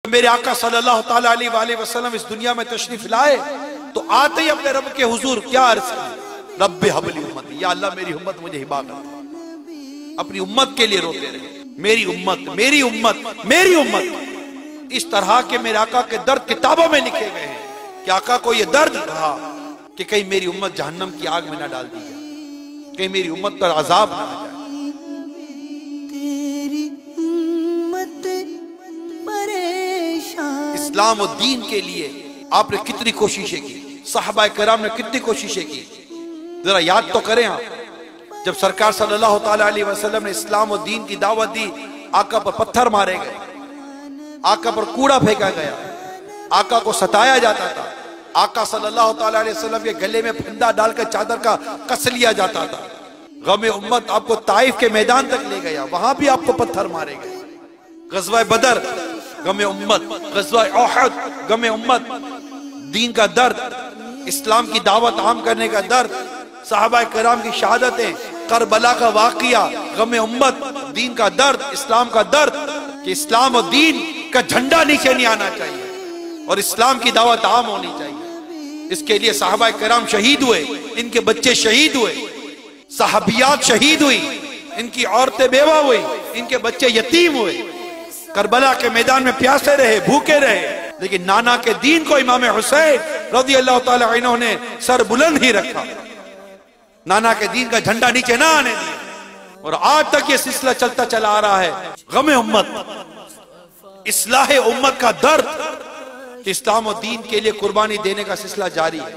मेरे आका सल्लल्लाहु ताला अलैहि वसल्लम इस दुनिया में तशरीफ लाए तो आते ही अपने रब के हुजूर क्या अर्ज किया, रब्बे हबली उम्मती, या अल्लाह मेरी उम्मत मुझे हिबा कर। अपनी उम्मत के लिए रोते रहे, मेरी उम्मत, मेरी उम्मत, मेरी उम्मत। इस तरह के मेरे आका के दर्द किताबों में लिखे गए हैं कि आका को यह दर्द रहा कि कहीं मेरी उम्मत जहन्नम की आग में ना डाल दी जाए, कहीं मेरी उम्मत पर अजाब ना आ जाए। इस्लाम और दीन के लिए आपने कितनी कोशिशें की, सहाबा कराम ने कितनी कोशिशें की, जरा याद तो करें आप। जब सरकार सल्लल्लाहु ताला अलैहि वसल्लम ने इस्लाम और दीन की दावत दी, आका पर पत्थर मारे गए, आका पर कूड़ा फेंका गया, आका को सताया जाता था, आका सल्लल्लाहु ताला अलैहि वसल्लम के गले में फंदा डालकर चादर का कस लिया जाता था। गम उम्मत आपको ताइफ के मैदान तक ले गया, वहां भी आपको पत्थर मारे गए। गज़वा बदर गम उम्मत, गज़वा उहद गम उम्मत, दीन का दर्द, इस्लाम की दावत आम करने का दर्द, सहाबा कराम की शहादतें, करबला का वाक़िया, गम उम्मत, दीन का दर्द, इस्लाम का दर्द कि इस्लाम और दीन का झंडा नीचे नहीं आना चाहिए और इस्लाम की दावत आम होनी चाहिए। इसके लिए सहाबा कराम शहीद हुए, इनके बच्चे शहीद हुए, सहाबियात शहीद हुई, इनकी औरतें बेवा हुई, इनके बच्चे यतीम हुए, करबला के मैदान में प्यासे रहे, भूखे रहे, लेकिन नाना के दीन को इमाम हुसैन रज़ी अल्लाह ताला अन्हु ने सर बुलंद ही रखा, नाना के दीन का झंडा नीचे ना आने दिया। और आज तक ये सिलसिला चलता चला आ रहा है। गम उम्मत, इस्लाह उम्मत का दर्द, इस्लाम और दीन के लिए कुर्बानी देने का सिलसिला जारी है।